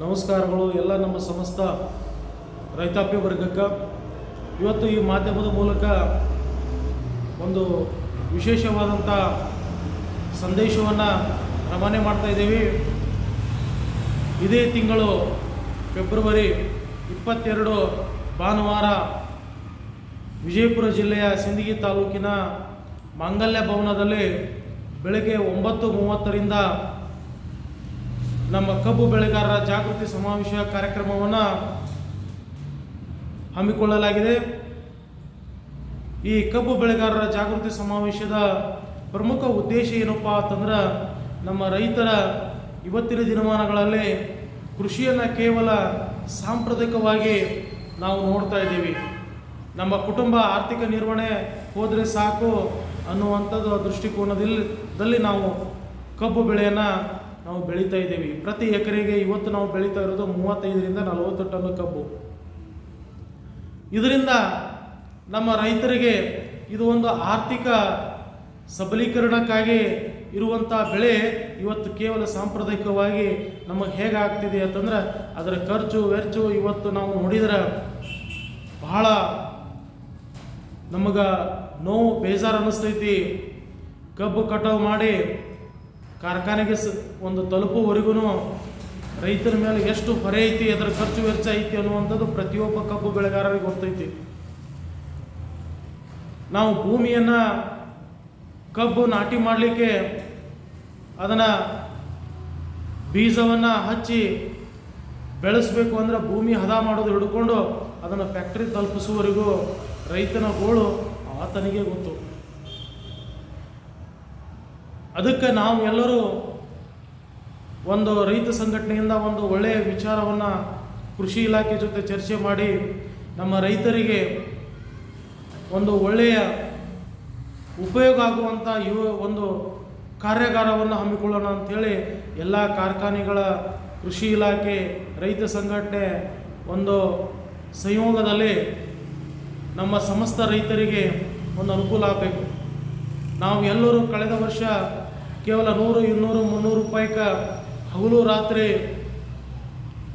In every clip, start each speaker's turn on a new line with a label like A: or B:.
A: ನಮಸ್ಕಾರಗಳು ಎಲ್ಲ ನಮ್ಮ ಸಮಸ್ತ ರೈತಾಪಿ ವರ್ಗಕ್ಕೆ. ಇವತ್ತು ಈ ಮಾಧ್ಯಮದ ಮೂಲಕ ಒಂದು ವಿಶೇಷವಾದಂಥ ಸಂದೇಶವನ್ನು ರವಾನೆ ಮಾಡ್ತಾ ಇದ್ದೀವಿ. ಇದೇ ತಿಂಗಳು ಫೆಬ್ರವರಿ 22 ಭಾನುವಾರ ವಿಜಯಪುರ ಜಿಲ್ಲೆಯ ಸಿಂದಗಿ ತಾಲೂಕಿನ ಮಾಂಗಲ್ಯ ಭವನದಲ್ಲಿ ಬೆಳಗ್ಗೆ 9:30ರಿಂದ ನಮ್ಮ ಕಬ್ಬು ಬೆಳೆಗಾರರ ಜಾಗೃತಿ ಸಮಾವೇಶ ಕಾರ್ಯಕ್ರಮವನ್ನು ಹಮ್ಮಿಕೊಳ್ಳಲಾಗಿದೆ. ಈ ಕಬ್ಬು ಬೆಳೆಗಾರರ ಜಾಗೃತಿ ಸಮಾವೇಶದ ಪ್ರಮುಖ ಉದ್ದೇಶ ಏನಪ್ಪ ಅಂತಂದ್ರೆ, ನಮ್ಮ ರೈತರ ಇವತ್ತಿನ ದಿನಮಾನಗಳಲ್ಲಿ ಕೃಷಿಯನ್ನು ಕೇವಲ ಸಾಂಪ್ರದಾಯಿಕವಾಗಿ ನಾವು ನೋಡ್ತಾ ಇದ್ದೀವಿ. ನಮ್ಮ ಕುಟುಂಬ ಆರ್ಥಿಕ ನಿರ್ವಹಣೆ ಹೋದರೆ ಸಾಕು ಅನ್ನುವಂಥದ್ದು ದೃಷ್ಟಿಕೋನದಲ್ಲಿ ನಾವು ಕಬ್ಬು ಬೆಳೆಯನ್ನು ನಾವು ಬೆಳೀತಾ ಇದ್ದೀವಿ. ಪ್ರತಿ ಎಕರೆಗೆ ಇವತ್ತು ನಾವು ಬೆಳೀತಾ ಇರೋದು 35ರಿಂದ 40 ಟನ್ ಕಬ್ಬು. ಇದರಿಂದ ನಮ್ಮ ರೈತರಿಗೆ ಇದು ಒಂದು ಆರ್ಥಿಕ ಸಬಲೀಕರಣಕ್ಕಾಗಿ ಇರುವಂಥ ಬೆಳೆ ಇವತ್ತು ಕೇವಲ ಸಾಂಪ್ರದಾಯಿಕವಾಗಿ ನಮಗೆ ಹೇಗಾಗ್ತಿದೆ ಅಂತಂದ್ರೆ, ಅದರ ಖರ್ಚು ವೆಚ್ಚು ಇವತ್ತು ನಾವು ನೋಡಿದ್ರೆ ಬಹಳ ನಮಗೆ ನೋವು ಬೇಜಾರು ಅನ್ನಿಸ್ತೈತಿ. ಕಬ್ಬು ಕಟಾವು ಮಾಡಿ ಕಾರ್ಖಾನೆಗೆ ಒಂದು ತಲುಪುವರೆಗೂ ರೈತರ ಮೇಲೆ ಎಷ್ಟು ಹೊರೆ ಐತಿ, ಅದರ ಖರ್ಚು ವೆಚ್ಚ ಐತಿ ಅನ್ನುವಂಥದ್ದು ಪ್ರತಿಯೊಬ್ಬ ಕಬ್ಬು ಬೆಳೆಗಾರರಿಗೆ ಗೊತ್ತೈತಿ. ನಾವು ಭೂಮಿಯನ್ನು ಕಬ್ಬು ನಾಟಿ ಮಾಡಲಿಕ್ಕೆ ಅದನ್ನು ಬೀಜವನ್ನು ಹಚ್ಚಿ ಬೆಳೆಸಬೇಕು ಅಂದರೆ ಭೂಮಿ ಹದ ಮಾಡೋದು ಹಿಡ್ಕೊಂಡು ಅದನ್ನು ಫ್ಯಾಕ್ಟ್ರಿ ತಲುಪಿಸುವವರೆಗೂ ರೈತನ ಗೋಳು ಆತನಿಗೆ ಗೊತ್ತು. ಅದಕ್ಕೆ ನಾವು ಎಲ್ಲರೂ ಒಂದು ರೈತ ಸಂಘಟನೆಯಿಂದ ಒಂದು ಒಳ್ಳೆಯ ವಿಚಾರವನ್ನು ಕೃಷಿ ಇಲಾಖೆ ಜೊತೆ ಚರ್ಚೆ ಮಾಡಿ ನಮ್ಮ ರೈತರಿಗೆ ಒಂದು ಒಳ್ಳೆಯ ಉಪಯೋಗ ಆಗುವಂಥ ಒಂದು ಕಾರ್ಯಾಗಾರವನ್ನು ಹಮ್ಮಿಕೊಳ್ಳೋಣ ಅಂಥೇಳಿ ಎಲ್ಲ ಕಾರ್ಖಾನೆಗಳ ಕೃಷಿ ಇಲಾಖೆ ರೈತ ಸಂಘಟನೆ ಒಂದು ಸಂಯೋಗದಲ್ಲಿ ನಮ್ಮ ಸಮಸ್ತ ರೈತರಿಗೆ ಒಂದು ಅನುಕೂಲ ಆಗಬೇಕು. ನಾವು ಎಲ್ಲರೂ ಕಳೆದ ವರ್ಷ ಕೇವಲ 100, 200, 300 ರೂಪಾಯಿಗೆ ಹಗಲು ರಾತ್ರಿ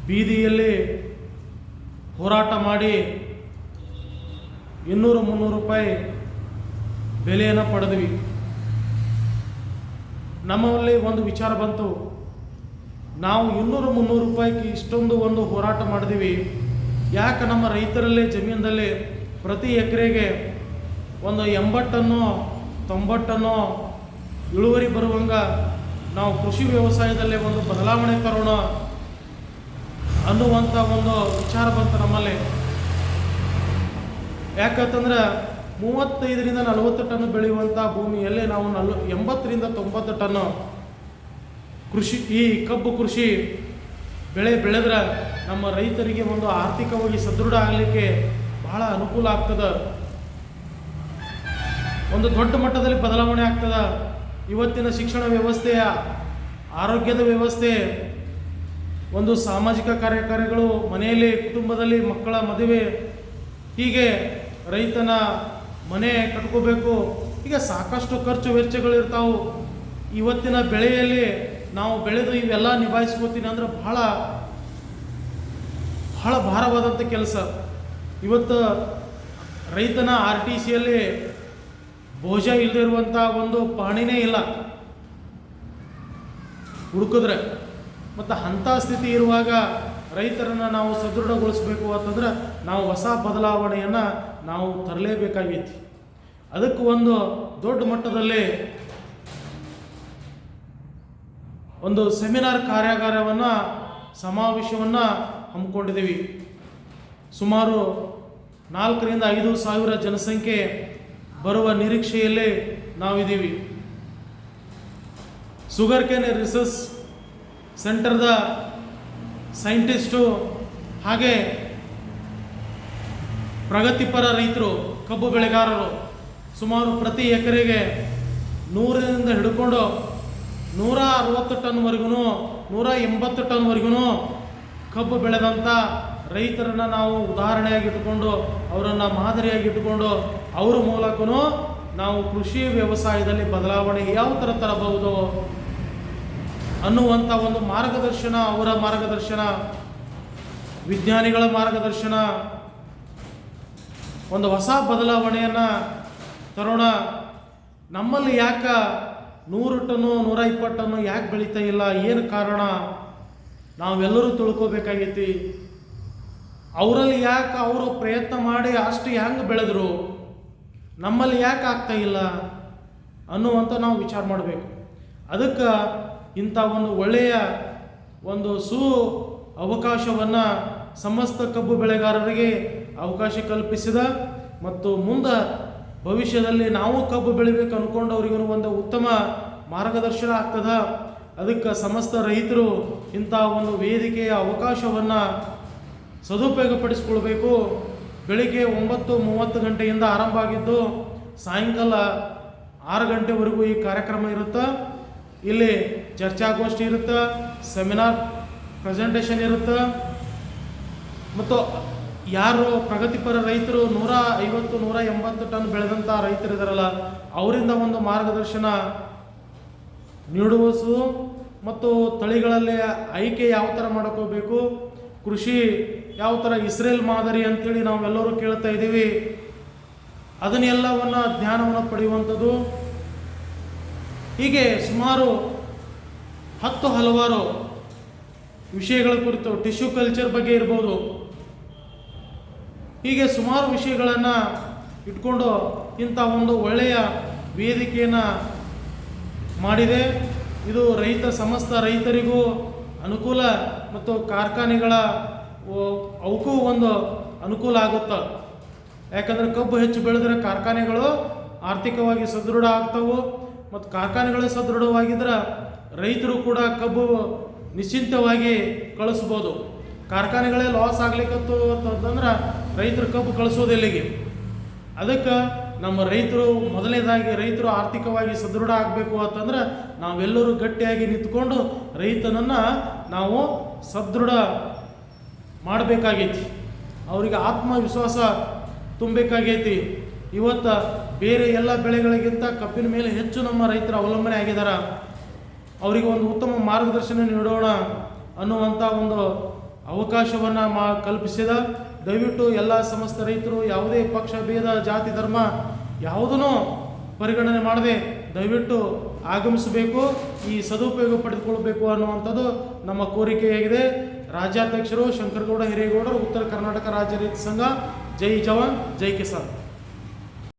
A: ಬೀದಿಯಲ್ಲಿ ಹೋರಾಟ ಮಾಡಿ 200, 300 ರೂಪಾಯಿ ಬೆಲೆಯನ್ನು ಪಡೆದ್ವಿ. ನಮ್ಮಲ್ಲಿ ಒಂದು ವಿಚಾರ ಬಂತು, ನಾವು 200, 300 ರೂಪಾಯಿಗೆ ಇಷ್ಟೊಂದು ಒಂದು ಹೋರಾಟ ಮಾಡಿದ್ವಿ, ಯಾಕೆ ನಮ್ಮ ರೈತರಲ್ಲೇ ಜಮೀನಲ್ಲಿ ಪ್ರತಿ ಎಕರೆಗೆ ಒಂದು 80 ಟನ್ನು 90 ಟನ್ನು ಇಳುವರಿ ಬರುವಂಗ ನಾವು ಕೃಷಿ ವ್ಯವಸಾಯದಲ್ಲೇ ಒಂದು ಬದಲಾವಣೆ ತರೋಣ ಅನ್ನುವಂಥ ಒಂದು ವಿಚಾರ ಬಂತು ನಮ್ಮಲ್ಲಿ. ಯಾಕಂತಂದ್ರೆ 35ರಿಂದ 40 ಟನ್ ಬೆಳೆಯುವಂಥ ಭೂಮಿಯಲ್ಲೇ ನಾವು 80ರಿಂದ 90 ಟನ್ನು ಈ ಕಬ್ಬು ಕೃಷಿ ಬೆಳೆದ್ರೆ ನಮ್ಮ ರೈತರಿಗೆ ಒಂದು ಆರ್ಥಿಕವಾಗಿ ಸದೃಢ ಆಗಲಿಕ್ಕೆ ಬಹಳ ಅನುಕೂಲ ಆಗ್ತದೆ. ಒಂದು ದೊಡ್ಡ ಮಟ್ಟದಲ್ಲಿ ಬದಲಾವಣೆ ಆಗ್ತದೆ. ಇವತ್ತಿನ ಶಿಕ್ಷಣ ವ್ಯವಸ್ಥೆಯ, ಆರೋಗ್ಯದ ವ್ಯವಸ್ಥೆ, ಒಂದು ಸಾಮಾಜಿಕ ಕಾರ್ಯಗಳು, ಮನೆಯಲ್ಲಿ ಕುಟುಂಬದಲ್ಲಿ ಮಕ್ಕಳ ಮದುವೆ, ಹೀಗೆ ರೈತನ ಮನೆ ಕಟ್ಕೋಬೇಕು, ಈಗ ಸಾಕಷ್ಟು ಖರ್ಚು ವೆಚ್ಚಗಳಿರ್ತಾವೆ. ಇವತ್ತಿನ ಬೆಳೆಯಲ್ಲಿ ನಾವು ಬೆಳೆದು ಇವೆಲ್ಲ ನಿಭಾಯಿಸ್ಕೋತೀನಿ ಅಂದ್ರೆ ಬಹಳ ಭಾರವಾದಂಥ ಕೆಲಸ. ಇವತ್ತು ರೈತನ RTCಯಲ್ಲಿ ಬೋಜ ಇಲ್ಲದೆ ಇರುವಂಥ ಒಂದು ಪಾಣಿನೇ ಇಲ್ಲ ಹುಡುಕಿದ್ರೆ. ಮತ್ತು ಅಂಥ ಸ್ಥಿತಿ ಇರುವಾಗ ರೈತರನ್ನು ನಾವು ಸದೃಢಗೊಳಿಸಬೇಕು ಅಂತಂದ್ರೆ ನಾವು ಹೊಸ ಬದಲಾವಣೆಯನ್ನು ನಾವು ತರಲೇಬೇಕಾಗೈತಿ. ಅದಕ್ಕೆ ಒಂದು ದೊಡ್ಡ ಮಟ್ಟದಲ್ಲಿ ಒಂದು ಸೆಮಿನಾರ್ ಕಾರ್ಯಾಗಾರವನ್ನು ಸಮಾವೇಶವನ್ನು ಹಮ್ಮಿಕೊಂಡಿದ್ದೀವಿ. ಸುಮಾರು 4ರಿಂದ 5 ಸಾವಿರ ಜನಸಂಖ್ಯೆ ಬರುವ ನಿರೀಕ್ಷೆಯಲ್ಲೇ ನಾವಿದ್ದೀವಿ. ಶುಗರ್ ಕೇನ್ ರಿಸರ್ಚ್ ಸೆಂಟರ್ದ ಸೈಂಟಿಸ್ಟು ಹಾಗೆ ಪ್ರಗತಿಪರ ರೈತರು, ಕಬ್ಬು ಬೆಳೆಗಾರರು ಸುಮಾರು ಪ್ರತಿ ಎಕರೆಗೆ 100ರಿಂದ ಹಿಡ್ಕೊಂಡು 160 ಟನ್ವರೆಗೂ 180 ಟನ್ವರೆಗೂ ಕಬ್ಬು ಬೆಳೆದಂಥ ರೈತರನ್ನು ನಾವು ಉದಾಹರಣೆಯಾಗಿ ಇಟ್ಟುಕೊಂಡು ಅವರನ್ನು ಮಾದರಿಯಾಗಿ ಇಟ್ಟುಕೊಂಡು ಅವರ ಮೂಲಕನೂ ನಾವು ಕೃಷಿ ವ್ಯವಸಾಯದಲ್ಲಿ ಬದಲಾವಣೆ ಯಾವ ಥರ ತರಬಹುದು ಅನ್ನುವಂಥ ಒಂದು ಮಾರ್ಗದರ್ಶನ, ಅವರ ಮಾರ್ಗದರ್ಶನ, ವಿಜ್ಞಾನಿಗಳ ಮಾರ್ಗದರ್ಶನ, ಒಂದು ಹೊಸ ಬದಲಾವಣೆಯನ್ನು ತರೋಣ. ನಮ್ಮಲ್ಲಿ ಯಾಕೆ 100 ಟನ್ನು 120 ಟನ್ನು ಯಾಕೆ ಬೆಳೀತಾ ಇಲ್ಲ, ಏನು ಕಾರಣ ನಾವೆಲ್ಲರೂ ತಿಳ್ಕೊಬೇಕಾಗೈತಿ. ಅವರಲ್ಲಿ ಯಾಕೆ ಅವರು ಪ್ರಯತ್ನ ಮಾಡಿ ಅಷ್ಟು ಹೆಂಗೆ ಬೆಳೆದ್ರು, ನಮ್ಮಲ್ಲಿ ಯಾಕೆ ಆಗ್ತಾ ಇಲ್ಲ ಅನ್ನುವಂಥ ನಾವು ವಿಚಾರ ಮಾಡಬೇಕು. ಅದಕ್ಕೆ ಇಂಥ ಒಂದು ಒಳ್ಳೆಯ ಒಂದು ಅವಕಾಶವನ್ನು ಸಮಸ್ತ ಕಬ್ಬು ಬೆಳೆಗಾರರಿಗೆ ಅವಕಾಶ ಕಲ್ಪಿಸಿದ ಮತ್ತು ಮುಂದೆ ಭವಿಷ್ಯದಲ್ಲಿ ನಾವು ಕಬ್ಬು ಬೆಳಿಬೇಕು ಅಂದ್ಕೊಂಡು ಅವರಿಗೂ ಒಂದು ಉತ್ತಮ ಮಾರ್ಗದರ್ಶನ ಆಗ್ತದ. ಅದಕ್ಕೆ ಸಮಸ್ತ ರೈತರು ಇಂಥ ಒಂದು ವೇದಿಕೆಯ ಅವಕಾಶವನ್ನು ಸದುಪಯೋಗಪಡಿಸ್ಕೊಳ್ಬೇಕು. ಬೆಳಿಗ್ಗೆ 9:30 ಗಂಟೆಯಿಂದ ಆರಂಭ ಆಗಿದ್ದು ಸಾಯಂಕಾಲ 6 ಗಂಟೆವರೆಗೂ ಈ ಕಾರ್ಯಕ್ರಮ ಇರುತ್ತೆ. ಇಲ್ಲಿ ಚರ್ಚಾಗೋಷ್ಠಿ ಇರುತ್ತೆ, ಸೆಮಿನಾರ್ ಪ್ರೆಸೆಂಟೇಷನ್ ಇರುತ್ತೆ ಮತ್ತು ಯಾರು ಪ್ರಗತಿಪರ ರೈತರು 150-180 ಟನ್ ಬೆಳೆದಂಥ ರೈತರಿದಾರಲ್ಲ ಅವರಿಂದ ಒಂದು ಮಾರ್ಗದರ್ಶನ ನೀಡುವುದು ಮತ್ತು ತಳಿಗಳಲ್ಲಿ ಆಯ್ಕೆ ಯಾವ ಥರ ಮಾಡ್ಕೋಬೇಕು, ಕೃಷಿ ಯಾವ ಥರ ಇಸ್ರೇಲ್ ಮಾದರಿ ಅಂಥೇಳಿ ನಾವೆಲ್ಲರೂ ಕೇಳ್ತಾ ಇದ್ದೀವಿ, ಅದನ್ನೆಲ್ಲವನ್ನು ಜ್ಞಾನವನ್ನು ಪಡೆಯುವಂಥದ್ದು. ಹೀಗೆ ಸುಮಾರು 10 ಹಲವಾರು ವಿಷಯಗಳ ಕುರಿತು, ಟಿಶ್ಯೂ ಕಲ್ಚರ್ ಬಗ್ಗೆ ಇರ್ಬೋದು, ಹೀಗೆ ಸುಮಾರು ವಿಷಯಗಳನ್ನು ಇಟ್ಕೊಂಡು ಇಂಥ ಒಂದು ಒಳ್ಳೆಯ ವೇದಿಕೆಯನ್ನು ಮಾಡಿದೆ. ಇದು ಸಮಸ್ತ ರೈತರಿಗೂ ಅನುಕೂಲ ಮತ್ತು ಕಾರ್ಖಾನೆಗಳ ಅವಕ್ಕೂ ಒಂದು ಅನುಕೂಲ ಆಗುತ್ತೆ. ಯಾಕಂದರೆ ಕಬ್ಬು ಹೆಚ್ಚು ಬೆಳೆದ್ರೆ ಕಾರ್ಖಾನೆಗಳು ಆರ್ಥಿಕವಾಗಿ ಸದೃಢ ಆಗ್ತವೆ ಮತ್ತು ಕಾರ್ಖಾನೆಗಳು ಸದೃಢವಾಗಿದ್ರೆ ರೈತರು ಕೂಡ ಕಬ್ಬು ನಿಶ್ಚಿಂತವಾಗಿ ಕಳಿಸ್ಬೋದು. ಕಾರ್ಖಾನೆಗಳೇ ಲಾಸ್ ಆಗ್ಲಿಕ್ಕತ್ತು ಅಂತಂದ್ರೆ ರೈತರು ಕಬ್ಬು ಕಳಿಸೋದೆಲ್ಲಿಗೆ. ಅದಕ್ಕೆ ನಮ್ಮ ಮೊದಲನೇದಾಗಿ ರೈತರು ಆರ್ಥಿಕವಾಗಿ ಸದೃಢ ಆಗಬೇಕು ಅಂತಂದ್ರೆ ನಾವೆಲ್ಲರೂ ಗಟ್ಟಿಯಾಗಿ ನಿಂತ್ಕೊಂಡು ರೈತನನ್ನು ನಾವು ಸದೃಢ ಮಾಡಬೇಕಾಗೈತಿ, ಅವರಿಗೆ ಆತ್ಮವಿಶ್ವಾಸ ತುಂಬಬೇಕಾಗೈತಿ. ಇವತ್ತು ಬೇರೆ ಎಲ್ಲ ಬೆಳೆಗಳಿಗಿಂತ ಕಬ್ಬಿನ ಮೇಲೆ ಹೆಚ್ಚು ನಮ್ಮ ರೈತರು ಅವಲಂಬನೆ ಆಗಿದ್ದಾರೆ. ಅವರಿಗೆ ಒಂದು ಉತ್ತಮ ಮಾರ್ಗದರ್ಶನ ನೀಡೋಣ ಅನ್ನುವಂಥ ಒಂದು ಅವಕಾಶವನ್ನು ಕಲ್ಪಿಸಿದ. ದಯವಿಟ್ಟು ಎಲ್ಲ ಸಮಸ್ತ ರೈತರು ಯಾವುದೇ ಪಕ್ಷ ಭೇದ ಜಾತಿ ಧರ್ಮ ಯಾವುದನ್ನು ಪರಿಗಣನೆ ಮಾಡದೆ ದಯವಿಟ್ಟು ಆಗಮಿಸಬೇಕು, ಈ ಸದುಪಯೋಗ ಪಡೆದುಕೊಳ್ಬೇಕು ಅನ್ನುವಂಥದ್ದು ನಮ್ಮ ಕೋರಿಕೆಯಾಗಿದೆ. ರಾಜ್ಯಾಧ್ಯಕ್ಷರು ಶಂಕರಗೌಡ ಹಿರೇಗೌಡರು, ಉತ್ತರ ಕರ್ನಾಟಕ ರಾಜ್ಯ ರೈತ ಸಂಘ. ಜೈ ಜವಾನ್ ಜೈ ಕಿಸಾನ್.